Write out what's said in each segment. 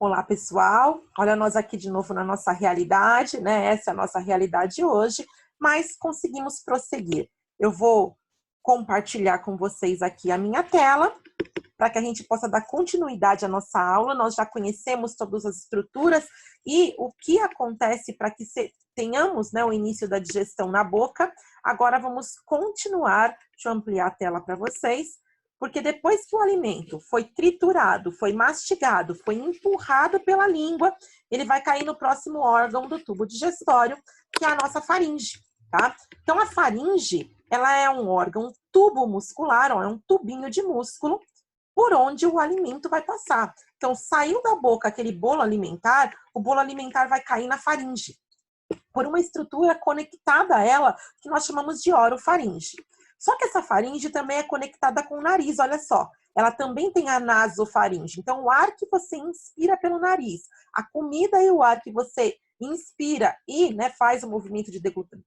Olá, pessoal. Olha nós aqui de novo na nossa realidade, né? Essa é a nossa realidade hoje, mas conseguimos prosseguir. Eu vou compartilhar com vocês aqui a minha tela, para que a gente possa dar continuidade à nossa aula. Nós já conhecemos todas as estruturas e o que acontece para que tenhamos, né, o início da digestão na boca. Agora vamos continuar. Deixa eu ampliar a tela para vocês. Porque depois que o alimento foi triturado, foi mastigado, foi empurrado pela língua, ele vai cair no próximo órgão do tubo digestório, que é a nossa faringe, tá? Então, a faringe, ela é um órgão tubo muscular, ó, é um tubinho de músculo, por onde o alimento vai passar. Então, saiu da boca aquele bolo alimentar, o bolo alimentar vai cair na faringe, por uma estrutura conectada a ela, que nós chamamos de orofaringe. Só que essa faringe também é conectada com o nariz, olha só. Ela também tem a nasofaringe. Então, o ar que você inspira pelo nariz, a comida e o ar que você inspira e, né, faz o movimento de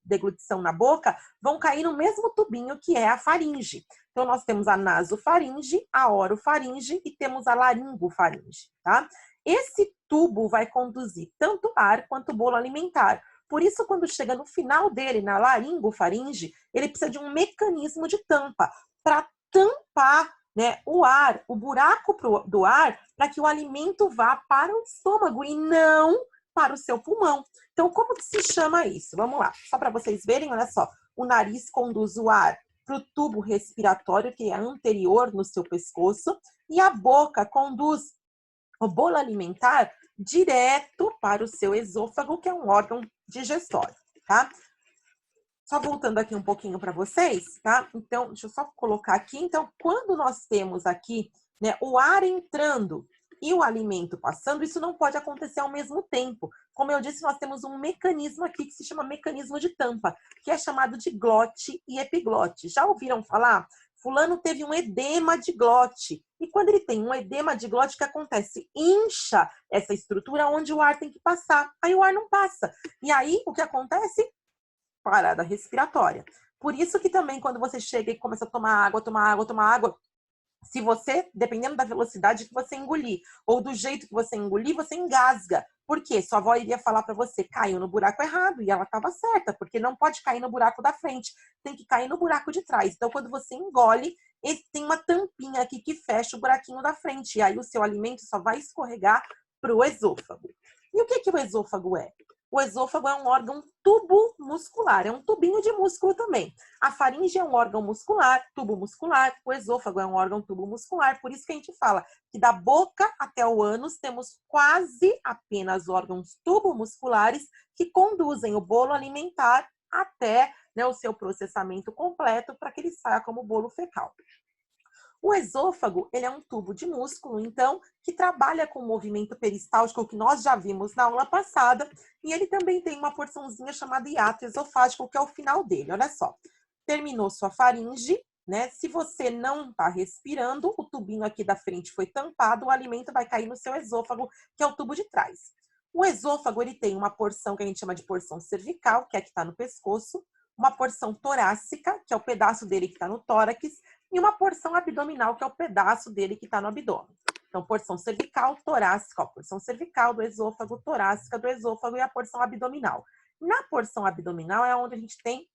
deglutição na boca, vão cair no mesmo tubinho que é a faringe. Então, nós temos a nasofaringe, a orofaringe e temos a laringofaringe, tá? Esse tubo vai conduzir tanto ar quanto o bolo alimentar. Por isso, quando chega no final dele, na laringofaringe, ele precisa de um mecanismo de tampa para tampar, né, o ar, o buraco do ar, para que o alimento vá para o estômago e não para o seu pulmão. Então, como que se chama isso? Vamos lá, só para vocês verem, olha só. O nariz conduz o ar para o tubo respiratório, que é anterior no seu pescoço, e a boca conduz o bolo alimentar direto para o seu esôfago, que é um órgão digestório, tá? Só voltando aqui um pouquinho para vocês, tá? Então, deixa eu só colocar aqui. Então, quando nós temos aqui, né, o ar entrando e o alimento passando, isso não pode acontecer ao mesmo tempo. Como eu disse, nós temos um mecanismo aqui que se chama mecanismo de tampa, que é chamado de glote e epiglote. Já ouviram falar? Fulano teve um edema de glote. E quando ele tem um edema de glote, o que acontece? Incha essa estrutura onde o ar tem que passar. Aí o ar não passa. E aí, o que acontece? Parada respiratória. Por isso que também, quando você chega e começa a tomar água, se você, dependendo da velocidade que você engolir, ou do jeito que você engolir, você engasga. Por quê? Sua avó iria falar para você, caiu no buraco errado, e ela estava certa, porque não pode cair no buraco da frente, tem que cair no buraco de trás. Então, quando você engole, tem uma tampinha aqui que fecha o buraquinho da frente, e aí o seu alimento só vai escorregar para o esôfago. E o que o esôfago é? O esôfago é um órgão tubo muscular, é um tubinho de músculo também. A faringe é um órgão muscular, tubo muscular, o esôfago é um órgão tubo muscular, por isso que a gente fala que da boca até o ânus temos quase apenas órgãos tubomusculares que conduzem o bolo alimentar até, né, o seu processamento completo para que ele saia como bolo fecal. O esôfago, ele é um tubo de músculo, então, que trabalha com o movimento peristáltico que nós já vimos na aula passada, e ele também tem uma porçãozinha chamada hiato esofágico, que é o final dele. Olha só, terminou sua faringe, né? Se você não está respirando, o tubinho aqui da frente foi tampado, o alimento vai cair no seu esôfago, que é o tubo de trás. O esôfago, ele tem uma porção que a gente chama de porção cervical, que é a que está no pescoço, uma porção torácica, que é o pedaço dele que está no tórax, e uma porção abdominal, que é o pedaço dele que está no abdômen. Então, porção cervical, torácica, ó, porção cervical do esôfago, torácica do esôfago e a porção abdominal. Na porção abdominal é onde a gente tem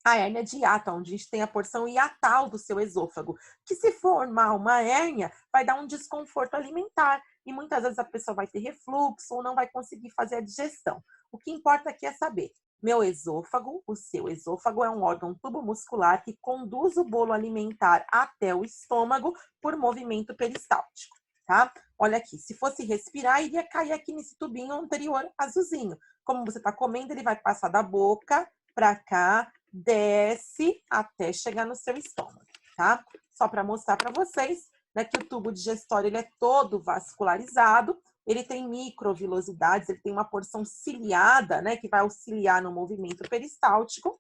a hérnia de hiato, onde a gente tem a porção hiatal do seu esôfago, que se formar uma hérnia, vai dar um desconforto alimentar. E muitas vezes a pessoa vai ter refluxo ou não vai conseguir fazer a digestão. O que importa aqui é saber, meu esôfago, o seu esôfago é um órgão tubomuscular que conduz o bolo alimentar até o estômago por movimento peristáltico, tá? Olha aqui, se fosse respirar, iria cair aqui nesse tubinho anterior azulzinho. Como você está comendo, ele vai passar da boca para cá, desce até chegar no seu estômago, tá? Só para mostrar para vocês, né, que o tubo digestório ele é todo vascularizado, ele tem microvilosidades, ele tem uma porção ciliada, né, que vai auxiliar no movimento peristáltico.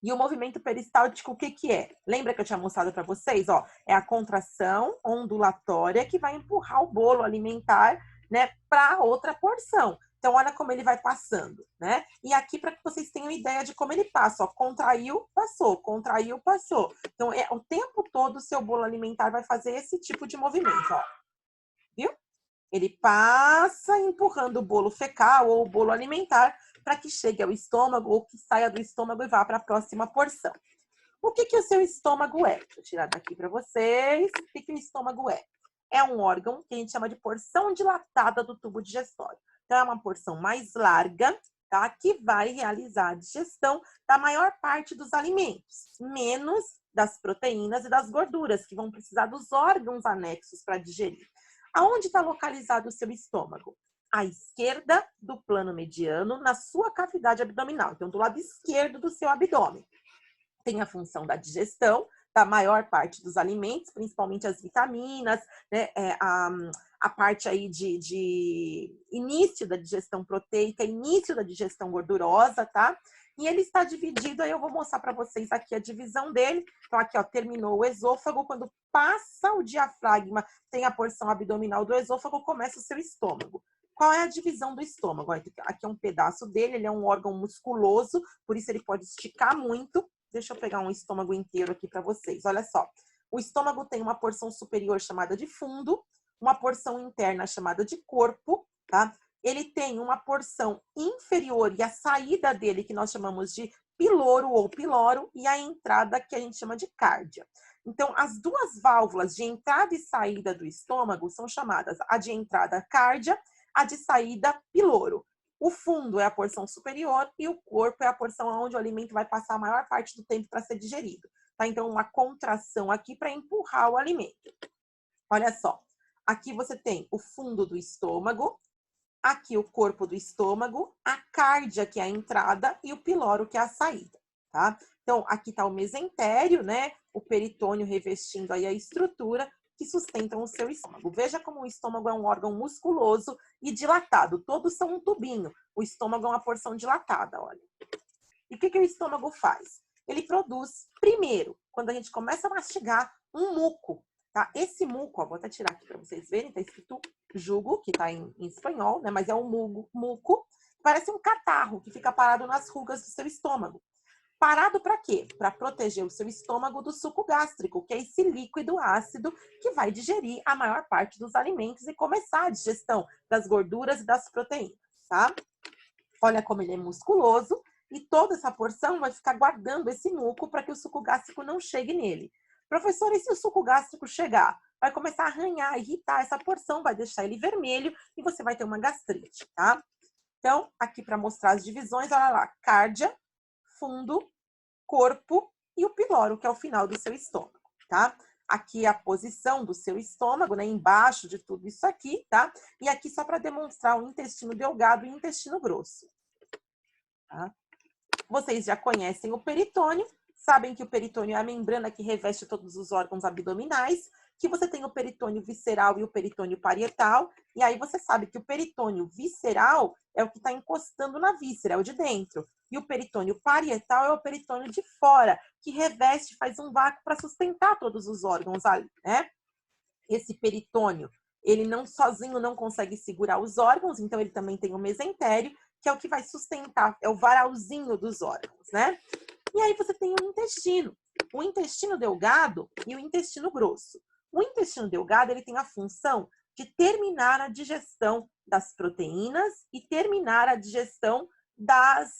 E o movimento peristáltico, o que que é? Lembra que eu tinha mostrado para vocês? Ó, é a contração ondulatória que vai empurrar o bolo alimentar, né, para outra porção. Então, olha como ele vai passando, né? E aqui, para que vocês tenham ideia de como ele passa, ó, contraiu, passou, contraiu, passou. Então, o tempo todo o seu bolo alimentar vai fazer esse tipo de movimento, ó. Viu? Ele passa empurrando o bolo fecal ou o bolo alimentar para que chegue ao estômago ou que saia do estômago e vá para a próxima porção. O que o seu estômago é? Deixa eu tirar daqui para vocês. O que o estômago é? É um órgão que a gente chama de porção dilatada do tubo digestório. Então, é uma porção mais larga, tá? Que vai realizar a digestão da maior parte dos alimentos, menos das proteínas e das gorduras, que vão precisar dos órgãos anexos para digerir. Aonde está localizado o seu estômago? À esquerda do plano mediano, na sua cavidade abdominal. Então, do lado esquerdo do seu abdômen. Tem a função da digestão da maior parte dos alimentos, principalmente as vitaminas, né? A parte aí de início da digestão proteica, início da digestão gordurosa, tá? E ele está dividido, aí eu vou mostrar para vocês aqui a divisão dele. Então, aqui, ó, terminou o esôfago, quando passa o diafragma, tem a porção abdominal do esôfago, começa o seu estômago. Qual é a divisão do estômago? Aqui é um pedaço dele, ele é um órgão musculoso, por isso ele pode esticar muito. Deixa eu pegar um estômago inteiro aqui para vocês. Olha só. O estômago tem uma porção superior chamada de fundo, uma porção interna chamada de corpo, tá? Ele tem uma porção inferior e a saída dele, que nós chamamos de piloro ou piloro, e a entrada, que a gente chama de cárdia. Então, as duas válvulas de entrada e saída do estômago são chamadas a de entrada cárdia, a de saída piloro. O fundo é a porção superior e o corpo é a porção onde o alimento vai passar a maior parte do tempo para ser digerido. Tá? Então, uma contração aqui para empurrar o alimento. Olha só. Aqui você tem o fundo do estômago, aqui o corpo do estômago, a cárdia, que é a entrada, e o piloro, que é a saída. Tá? Então, aqui está o mesentério, né? O peritônio revestindo aí a estrutura que sustentam o seu estômago. Veja como o estômago é um órgão musculoso e dilatado. Todos são um tubinho. O estômago é uma porção dilatada, olha. E o que o estômago faz? Ele produz, primeiro, quando a gente começa a mastigar, um muco. Tá? Esse muco, ó, vou até tirar aqui para vocês verem, está escrito jugo, que está em espanhol, né? Mas é um muco. Parece um catarro que fica parado nas rugas do seu estômago. Parado para quê? Para proteger o seu estômago do suco gástrico, que é esse líquido ácido que vai digerir a maior parte dos alimentos e começar a digestão das gorduras e das proteínas, tá? Olha como ele é musculoso e toda essa porção vai ficar guardando esse muco para que o suco gástrico não chegue nele. Professor, e se o suco gástrico chegar? Vai começar a arranhar, irritar essa porção, vai deixar ele vermelho e você vai ter uma gastrite, tá? Então, aqui para mostrar as divisões, olha lá, cárdia, fundo, corpo e o piloro, que é o final do seu estômago, tá? Aqui é a posição do seu estômago, né? Embaixo de tudo isso aqui, tá? E aqui só para demonstrar o intestino delgado e o intestino grosso. Tá? Vocês já conhecem o peritônio, sabem que o peritônio é a membrana que reveste todos os órgãos abdominais, que você tem o peritônio visceral e o peritônio parietal, e aí você sabe que o peritônio visceral é o que está encostando na víscera, é o de dentro. E o peritônio parietal é o peritônio de fora, que reveste, faz um vácuo para sustentar todos os órgãos ali, né? Esse peritônio, ele não sozinho não consegue segurar os órgãos, então ele também tem o mesentério, que é o que vai sustentar, é o varalzinho dos órgãos, né? E aí você tem o intestino delgado e o intestino grosso. O intestino delgado, ele tem a função de terminar a digestão das proteínas e terminar a digestão das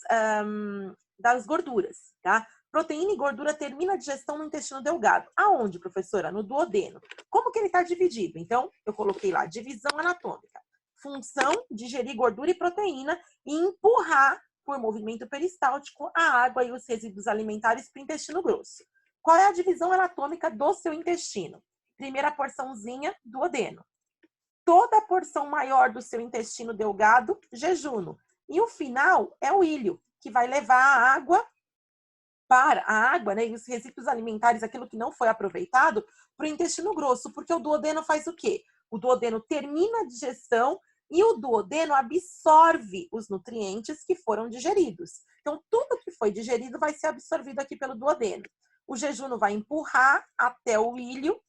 gorduras, tá? Proteína e gordura termina a digestão no intestino delgado. Aonde, professora? No duodeno. Como que ele está dividido? Então, eu coloquei lá, divisão anatômica. Função, digerir gordura e proteína e empurrar, por movimento peristáltico, a água e os resíduos alimentares para o intestino grosso. Qual é a divisão anatômica do seu intestino? Primeira porçãozinha, duodeno. Toda a porção maior do seu intestino delgado, jejuno. E o final é o íleo, que vai levar a água né, e os resíduos alimentares, aquilo que não foi aproveitado, para o intestino grosso, porque o duodeno faz o quê? O duodeno termina a digestão e o duodeno absorve os nutrientes que foram digeridos. Então, tudo que foi digerido vai ser absorvido aqui pelo duodeno. O jejuno vai empurrar até o íleo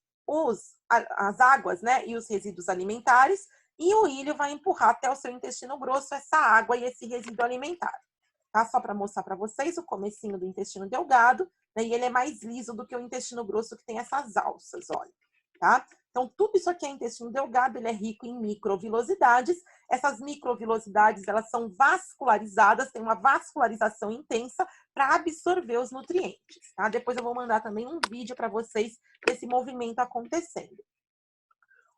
as águas, né, e os resíduos alimentares, e o íleo vai empurrar até o seu intestino grosso essa água e esse resíduo alimentar. Tá? Só para mostrar para vocês o comecinho do intestino delgado, né? E ele é mais liso do que o intestino grosso, que tem essas alças, olha. Tá? Então, tudo isso aqui é intestino delgado, ele é rico em microvilosidades. Essas microvilosidades, elas são vascularizadas, tem uma vascularização intensa para absorver os nutrientes, tá? Depois eu vou mandar também um vídeo para vocês desse movimento acontecendo.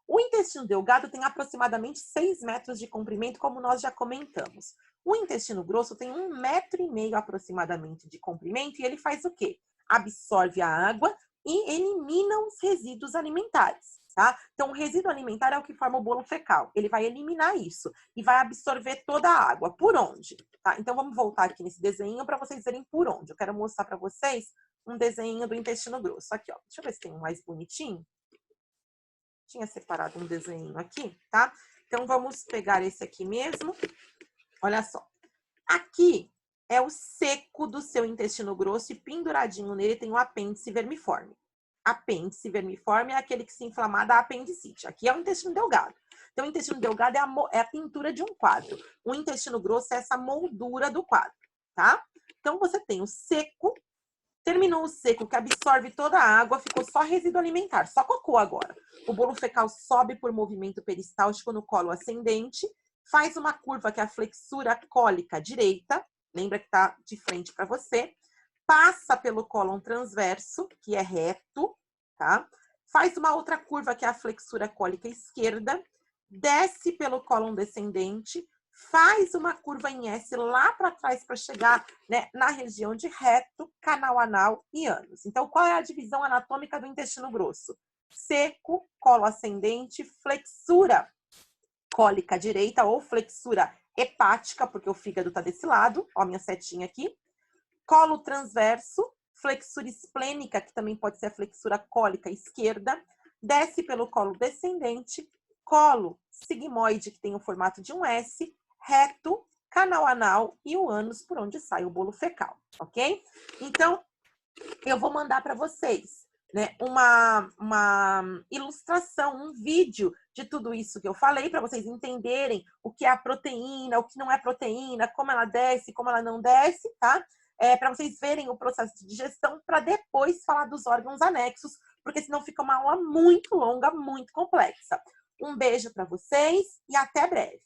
O intestino delgado tem aproximadamente 6 metros de comprimento, como nós já comentamos. O intestino grosso tem 1,5 metro aproximadamente de comprimento e ele faz o quê? Absorve a água e elimina os resíduos alimentares, tá? Então, o resíduo alimentar é o que forma o bolo fecal. Ele vai eliminar isso e vai absorver toda a água. Por onde? Tá? Então, vamos voltar aqui nesse desenho para vocês verem por onde. Eu quero mostrar para vocês um desenho do intestino grosso. Aqui, ó. Deixa eu ver se tem um mais bonitinho. Tinha separado um desenho aqui, tá? Então, vamos pegar esse aqui mesmo. Olha só. Aqui é o seco do seu intestino grosso e penduradinho nele tem o apêndice vermiforme. Apêndice vermiforme é aquele que se inflamar da apendicite. Aqui é o intestino delgado. Então, o intestino delgado é a pintura de um quadro. O intestino grosso é essa moldura do quadro, tá? Então, você tem o seco. Terminou o seco, que absorve toda a água, ficou só resíduo alimentar, só cocô agora. O bolo fecal sobe por movimento peristáltico no colo ascendente, faz uma curva que é a flexura cólica direita, lembra que está de frente para você, passa pelo cólon transverso, que é reto, tá? Faz uma outra curva que é a flexura cólica esquerda, desce pelo cólon descendente, faz uma curva em S lá para trás para chegar, né, na região de reto, canal anal e ânus. Então, qual é a divisão anatômica do intestino grosso? Seco, colo ascendente, flexura cólica direita ou flexura hepática, porque o fígado está desse lado, ó, minha setinha aqui. Colo transverso, flexura esplênica, que também pode ser a flexura cólica esquerda, desce pelo colo descendente, colo sigmoide, que tem o formato de um S, reto, canal anal e o ânus, por onde sai o bolo fecal, ok? Então, eu vou mandar para vocês, né, uma ilustração, um vídeo de tudo isso que eu falei, para vocês entenderem o que é a proteína, o que não é proteína, como ela desce, como ela não desce, tá? Para vocês verem o processo de digestão, para depois falar dos órgãos anexos, porque senão fica uma aula muito longa, muito complexa. Um beijo para vocês e até breve.